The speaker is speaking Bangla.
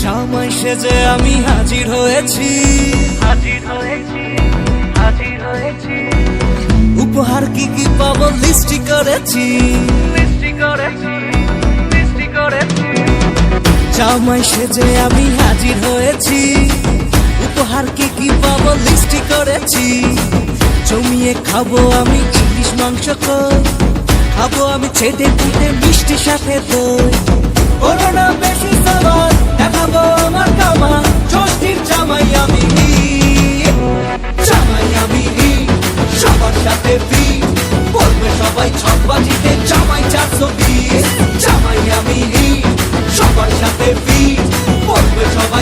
জামাই সেজে আমি হাজির হয়েছি, উপহার কি কি পাবো লিস্টি করেছি। জামাই সেজে আমি হাজির হয়েছি, উপহার কি কি পাবো লিস্টি করেছি। জমিয়ে খাবো আমি ইলিশ মাংস কই, খাবো আমি ছেটে পুটে মিষ্টি সাথে দই। করোনা বেশি সবার দেখাবো আমার